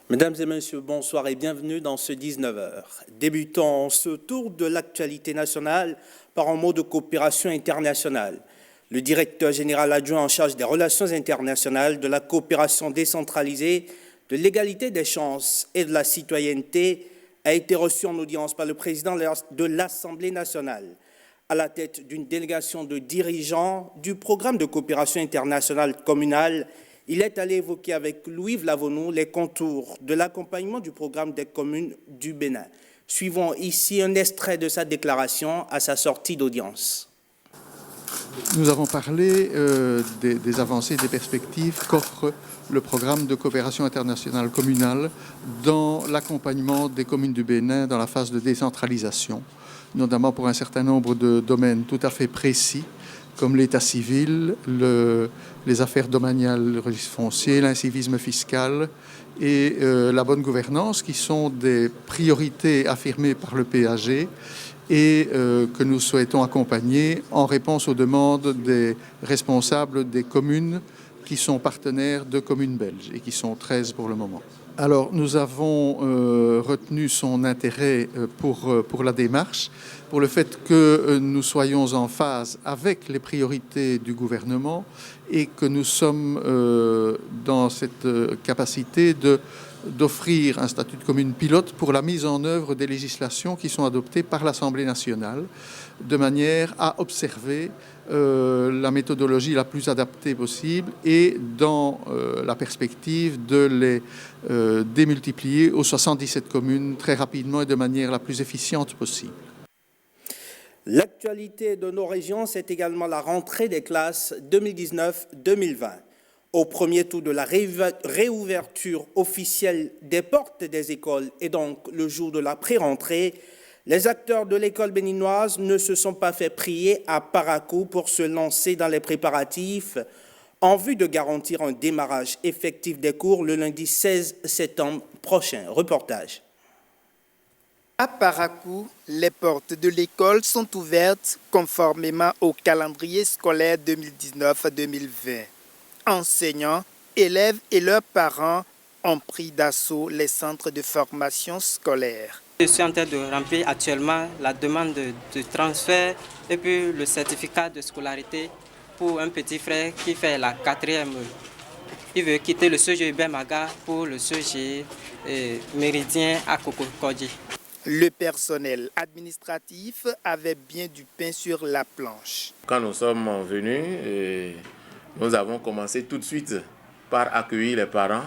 Mesdames et messieurs, bonsoir et bienvenue dans ce 19h. Débutons ce tour de l'actualité nationale par un mot de coopération internationale. Le directeur général adjoint en charge des relations internationales, de la coopération décentralisée, de l'égalité des chances et de la citoyenneté a été reçu en audience par le président de l'Assemblée nationale, à la tête d'une délégation de dirigeants du programme de coopération internationale communale. Il est allé évoquer avec Louis Lavonu les contours de l'accompagnement du programme des communes du Bénin. Suivons ici un extrait de sa déclaration à sa sortie d'audience. Nous avons parlé des avancées et des perspectives qu'offre le programme de coopération internationale communale dans l'accompagnement des communes du Bénin dans la phase de décentralisation, notamment pour un certain nombre de domaines tout à fait précis, comme l'état civil, les affaires domaniales, le registre foncier, l'incivisme fiscal et la bonne gouvernance, qui sont des priorités affirmées par le PAG et que nous souhaitons accompagner en réponse aux demandes des responsables des communes qui sont partenaires de communes belges et qui sont 13 pour le moment. Alors, nous avons retenu son intérêt pour la démarche, pour le fait que nous soyons en phase avec les priorités du gouvernement et que nous sommes dans cette capacité d'offrir un statut de commune pilote pour la mise en œuvre des législations qui sont adoptées par l'Assemblée nationale, de manière à observer la méthodologie la plus adaptée possible et dans la perspective de les démultiplier aux 77 communes très rapidement et de manière la plus efficiente possible. L'actualité de nos régions, c'est également la rentrée des classes 2019-2020. Au premier tour de la réouverture officielle des portes des écoles et donc le jour de la pré-rentrée, les acteurs de l'école béninoise ne se sont pas fait prier à Parakou pour se lancer dans les préparatifs en vue de garantir un démarrage effectif des cours le lundi 16 septembre prochain. Reportage. À Parakou, les portes de l'école sont ouvertes conformément au calendrier scolaire 2019-2020. Enseignants, élèves et leurs parents ont pris d'assaut les centres de formation scolaire. Je suis en train de remplir actuellement la demande de transfert et puis le certificat de scolarité pour un petit frère qui fait la 4e. Il veut quitter le CEG Bemaga pour le CEG Méridien à Kokokodji. Le personnel administratif avait bien du pain sur la planche. Quand nous sommes venus, nous avons commencé tout de suite par accueillir les parents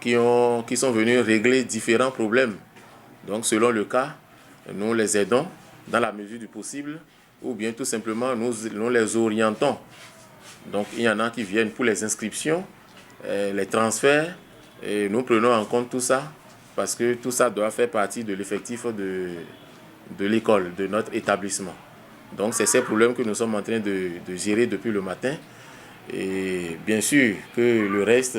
qui sont venus régler différents problèmes. Donc selon le cas, nous les aidons dans la mesure du possible ou bien tout simplement nous les orientons. Donc il y en a qui viennent pour les inscriptions, les transferts, et nous prenons en compte tout ça parce que tout ça doit faire partie de l'effectif de l'école, de notre établissement. Donc c'est ces problèmes que nous sommes en train de gérer depuis le matin. Et bien sûr que le reste,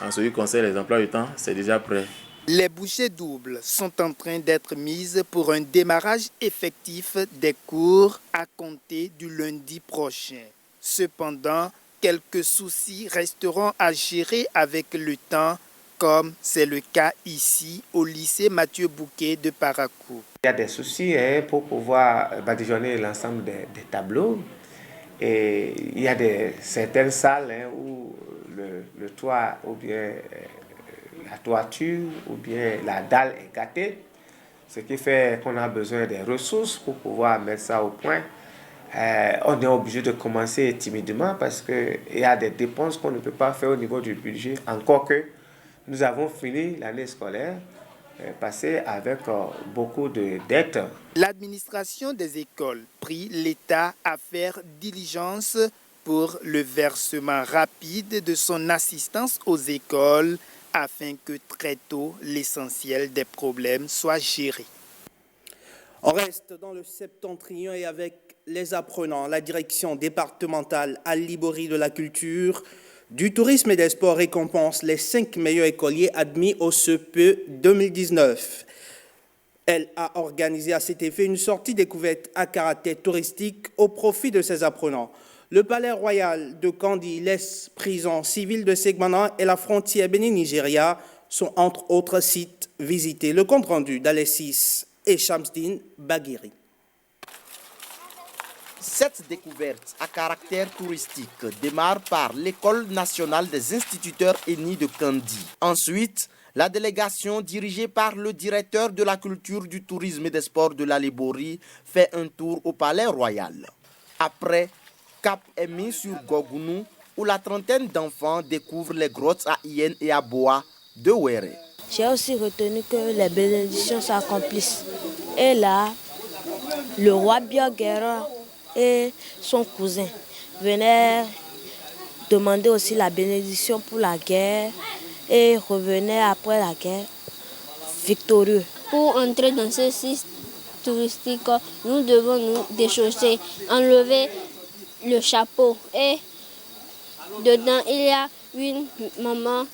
en ce qui concerne les emplois du temps, c'est déjà prêt. Les bouchées doubles sont en train d'être mises pour un démarrage effectif des cours à compter du lundi prochain. Cependant, quelques soucis resteront à gérer avec le temps, comme c'est le cas ici au lycée Mathieu Bouquet de Parakou. Il y a des soucis pour pouvoir badigeonner l'ensemble des tableaux. Et il y a certaines salles où le toit ou bien la toiture ou bien la dalle est gâtée, ce qui fait qu'on a besoin des ressources pour pouvoir mettre ça au point. On est obligé de commencer timidement parce qu'il y a des dépenses qu'on ne peut pas faire au niveau du budget, encore que nous avons fini l'année scolaire passée avec beaucoup de dettes. L'administration des écoles prie l'État à faire diligence pour le versement rapide de son assistance aux écoles afin que très tôt l'essentiel des problèmes soit géré. On reste dans le septentrion et avec les apprenants, la direction départementale Al Libori de la culture du tourisme et des sports récompense les 5 meilleurs écoliers admis au CEPE 2019. Elle a organisé à cet effet une sortie découverte à caractère touristique au profit de ses apprenants. Le palais royal de Kandi, l'ex-prison civile de Segbana et la frontière Bénin-Nigeria sont entre autres sites visités. Le compte-rendu d'Alexis et Shamsdin Baghiri. Cette découverte à caractère touristique démarre par l'École nationale des instituteurs ENI de Kandi. Ensuite, la délégation dirigée par le directeur de la culture, du tourisme et des sports de la Libori fait un tour au palais royal. Après, cap est mis sur Gogounou où la trentaine d'enfants découvrent les grottes à Ien et à Boa de Wéré. J'ai aussi retenu que les bénédictions s'accomplissent. Et là, le roi Bioguerra et son cousin venaient demander aussi la bénédiction pour la guerre et revenaient après la guerre victorieux. Pour entrer dans ce site touristique, nous devons nous déchausser, enlever le chapeau et dedans il y a une maman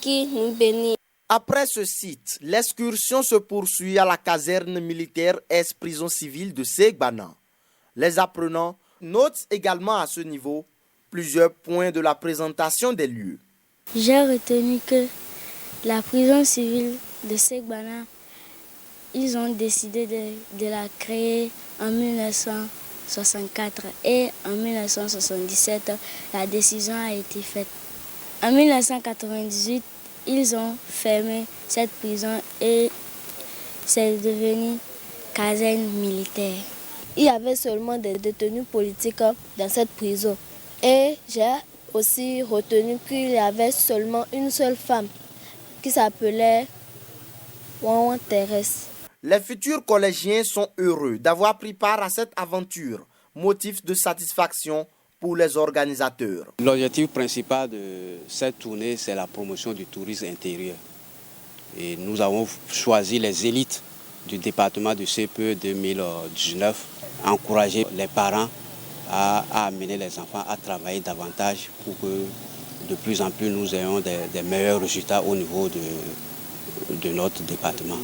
qui nous bénit. Après ce site, l'excursion se poursuit à la caserne militaire ex-prison civile de Segbana. Les apprenants notent également à ce niveau plusieurs points de la présentation des lieux. J'ai retenu que la prison civile de Segbana, ils ont décidé de la créer en 1964 et en 1977, la décision a été faite. En 1998, ils ont fermé cette prison et c'est devenu caserne militaire. Il y avait seulement des détenus politiques dans cette prison. Et j'ai aussi retenu qu'il y avait seulement une seule femme qui s'appelait Wawan Thérèse. Les futurs collégiens sont heureux d'avoir pris part à cette aventure, motif de satisfaction pour les organisateurs. L'objectif principal de cette tournée, c'est la promotion du tourisme intérieur. Et nous avons choisi les élites du département du CPE 2019, encourager les parents à amener les enfants à travailler davantage pour que de plus en plus nous ayons des meilleurs résultats au niveau de notre département.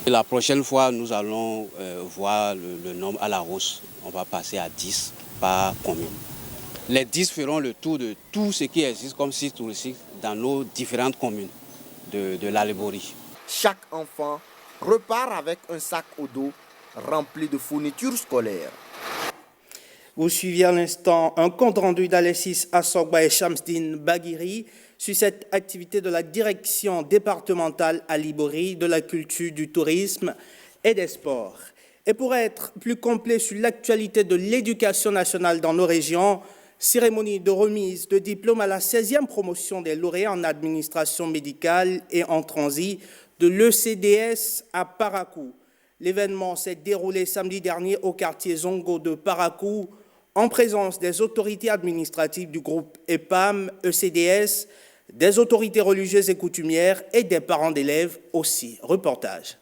Et la prochaine fois, nous allons voir le nombre à la hausse. On va passer à 10 par commune. Les 10 feront le tour de tout ce qui existe comme site touristique dans nos différentes communes de la Libori. Chaque enfant repart avec un sac au dos rempli de fournitures scolaires. Vous suiviez à l'instant un compte-rendu d'Alexis Assogba et Shamsdin Baghiri sur cette activité de la direction départementale à Libori de la culture, du tourisme et des sports. Et pour être plus complet sur l'actualité de l'éducation nationale dans nos régions, cérémonie de remise de diplôme à la 16e promotion des lauréats en administration médicale et en transit de l'ECDS à Parakou. L'événement s'est déroulé samedi dernier au quartier Zongo de Parakou en présence des autorités administratives du groupe EPAM, ECDS, des autorités religieuses et coutumières et des parents d'élèves aussi. Reportage.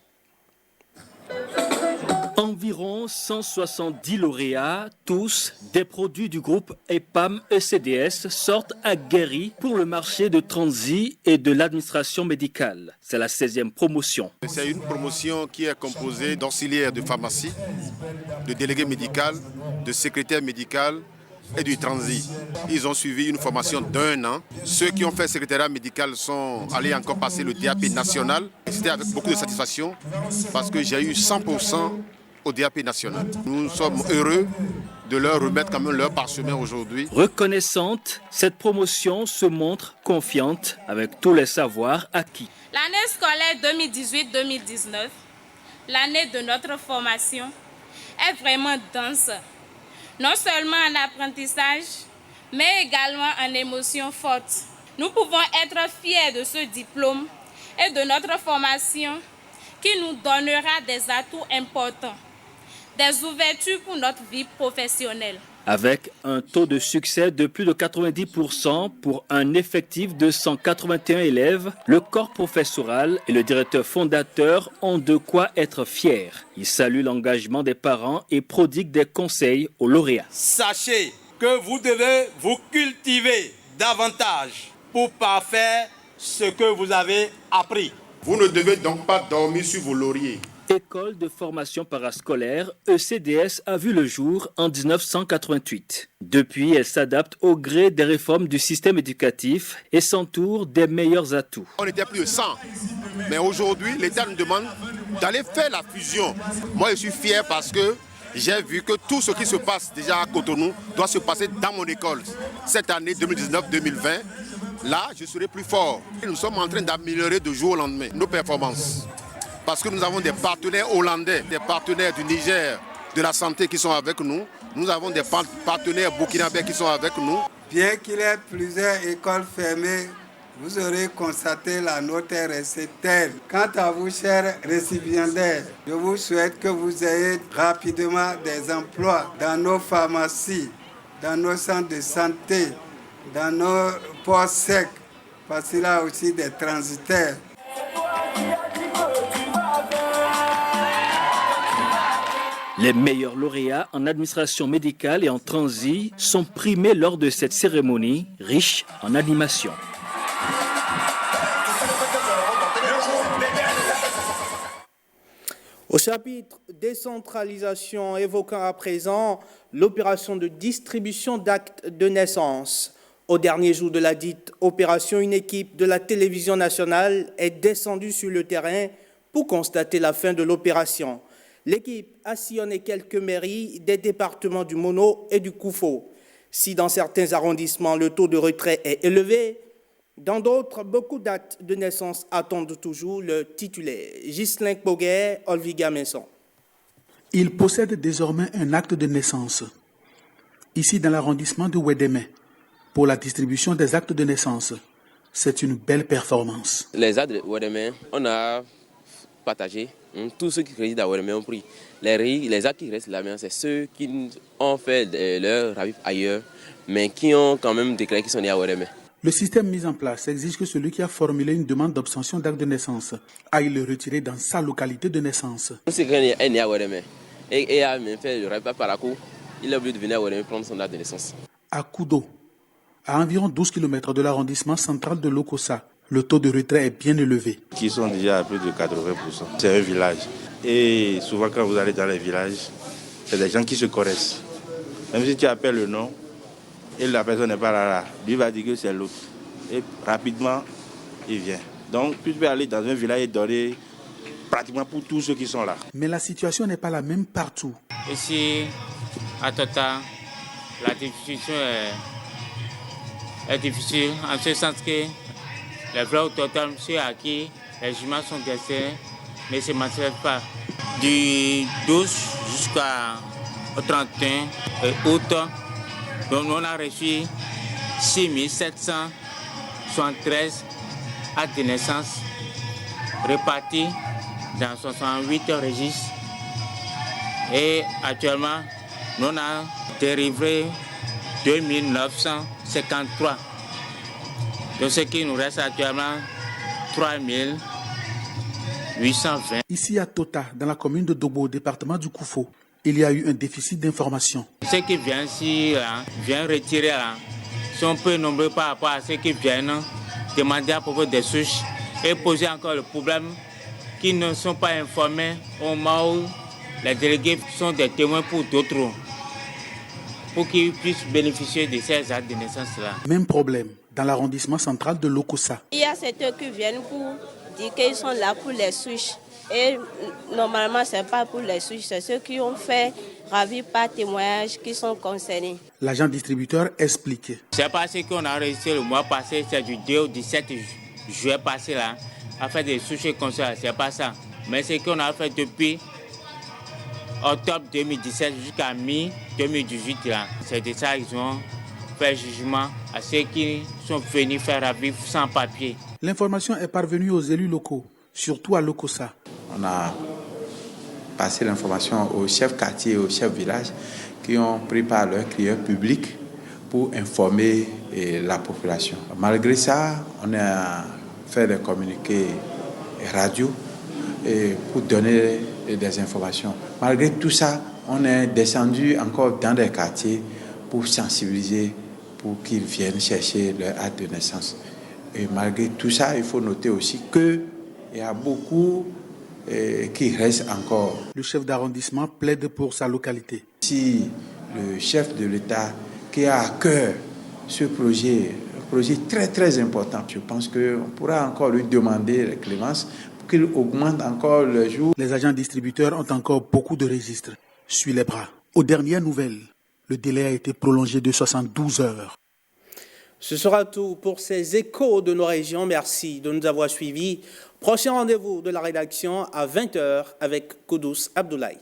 Environ 170 lauréats, tous des produits du groupe EPAM-ECDS, sortent aguerris pour le marché de transit et de l'administration médicale. C'est la 16e promotion. C'est une promotion qui est composée d'auxiliaires de pharmacie, de délégués médicaux, de secrétaires médicaux et du transit. Ils ont suivi une formation d'1 an. Ceux qui ont fait secrétariat médical sont allés encore passer le DAP national. C'était avec beaucoup de satisfaction parce que j'ai eu 100% au DAP national. Nous sommes heureux de leur remettre quand même leur parchemin aujourd'hui. Reconnaissante, cette promotion se montre confiante avec tous les savoirs acquis. L'année scolaire 2018-2019, l'année de notre formation, est vraiment dense. Non seulement en apprentissage, mais également en émotions fortes. Nous pouvons être fiers de ce diplôme et de notre formation qui nous donnera des atouts importants, des ouvertures pour notre vie professionnelle. Avec un taux de succès de plus de 90% pour un effectif de 181 élèves, le corps professoral et le directeur fondateur ont de quoi être fiers. Ils saluent l'engagement des parents et prodiguent des conseils aux lauréats. Sachez que vous devez vous cultiver davantage pour parfaire ce que vous avez appris. Vous ne devez donc pas dormir sur vos lauriers. École de formation parascolaire, ECDS a vu le jour en 1988. Depuis, elle s'adapte au gré des réformes du système éducatif et s'entoure des meilleurs atouts. On était plus de 100, mais aujourd'hui, l'État nous demande d'aller faire la fusion. Moi, je suis fier parce que j'ai vu que tout ce qui se passe déjà à Cotonou doit se passer dans mon école. Cette année 2019-2020, là, je serai plus fort. Nous sommes en train d'améliorer de jour au lendemain nos performances. Parce que nous avons des partenaires hollandais, des partenaires du Niger, de la santé qui sont avec nous. Nous avons des partenaires burkinabés qui sont avec nous. Bien qu'il y ait plusieurs écoles fermées, vous aurez constaté la nôtre est restée telle. Quant à vous, chers récipiendaires, je vous souhaite que vous ayez rapidement des emplois dans nos pharmacies, dans nos centres de santé, dans nos ports secs, parce qu'il y a aussi des transitaires. Les meilleurs lauréats en administration médicale et en transit sont primés lors de cette cérémonie riche en animation. Au chapitre décentralisation, évoquant à présent l'opération de distribution d'actes de naissance. Au dernier jour de la dite opération, une équipe de la télévision nationale est descendue sur le terrain pour constater la fin de l'opération. L'équipe a sillonné quelques mairies des départements du Mono et du Koufo. Si dans certains arrondissements le taux de retrait est élevé, dans d'autres, beaucoup d'actes de naissance attendent toujours le titulaire. Ghislain Kboguer, Olviga Messon. Il possède désormais un acte de naissance. Ici, dans l'arrondissement de Ouédémé, pour la distribution des actes de naissance, c'est une belle performance. Les actes de Ouédémé, on a partagé. Tous ceux qui résident à Ouédémé ont pris. Les actes qui restent là-bas, c'est ceux qui ont fait leur ravif ailleurs, mais qui ont quand même déclaré qu'ils sont nés à Ouédémé. Le système mis en place exige que celui qui a formulé une demande d'obtention d'acte de naissance aille le retirer dans sa localité de naissance. Si quelqu'un est né à Ouédémé et a même fait le ravif par la cour, il est obligé de venir à Ouédémé prendre son acte de naissance. À Koudo, à environ 12 km de l'arrondissement central de Lokossa, le taux de retrait est bien élevé. Qui sont déjà à plus de 80%. C'est un village. Et souvent quand vous allez dans les villages, c'est des gens qui se connaissent. Même si tu appelles le nom et la personne n'est pas là, lui va dire que c'est l'autre. Et rapidement, il vient. Donc tu peux aller dans un village et donner pratiquement pour tous ceux qui sont là. Mais la situation n'est pas la même partout. Ici, à Tota, la distribution est difficile en ce sens que les vrais au total, ceux à qui les juments sont décédés ne se manifestent pas. Du 12 jusqu'au 31 août, donc on a reçu 6773 actes de naissance répartis dans 68 registres. Et actuellement, on a délivré 2953. Donc ce qui nous reste actuellement, 3820. Ici à Tota, dans la commune de Dobo, département du Koufo, il y a eu un déficit d'information. Ceux qui viennent ici, viennent retirer, sont peu nombreux par rapport à ceux qui viennent demander à propos des souches et poser encore le problème qu'ils ne sont pas informés au moment où les délégués sont des témoins pour d'autres, pour qu'ils puissent bénéficier de ces actes de naissance-là. Même problème dans l'arrondissement central de Lokossa. Il y a certains qui viennent pour dire qu'ils sont là pour les souches. Et normalement, ce n'est pas pour les souches, c'est ceux qui ont fait ravir par témoignage qui sont concernés. L'agent distributeur explique. C'est pas ce qu'on a réussi le mois passé, c'est du 2 au 17 juillet passé là, à faire des souches comme ça, c'est pas ça. Mais ce qu'on a fait depuis octobre 2017 jusqu'à mi-2018 là, c'est de ça qu'ils ont fait jugement à ceux qui sont venus faire ravir sans papier. L'information est parvenue aux élus locaux, surtout à Lokossa. On a passé l'information aux chefs quartiers et aux chefs villages qui ont pris par leur crieur public pour informer la population. Malgré ça, on a fait des communiqués radio pour donner des informations. Malgré tout ça, on est descendu encore dans des quartiers pour sensibiliser pour qu'ils viennent chercher leur acte de naissance. Et malgré tout ça, il faut noter aussi qu'il y a beaucoup qui restent encore. Le chef d'arrondissement plaide pour sa localité. Si le chef de l'État qui a à cœur ce projet, un projet très très important, je pense qu'on pourra encore lui demander la clémence pour qu'il augmente encore le jour. Les agents distributeurs ont encore beaucoup de registres sur les bras. Aux dernières nouvelles, le délai a été prolongé de 72 heures. Ce sera tout pour ces échos de nos régions. Merci de nous avoir suivis. Prochain rendez-vous de la rédaction à 20h avec Koudous Abdoulaye.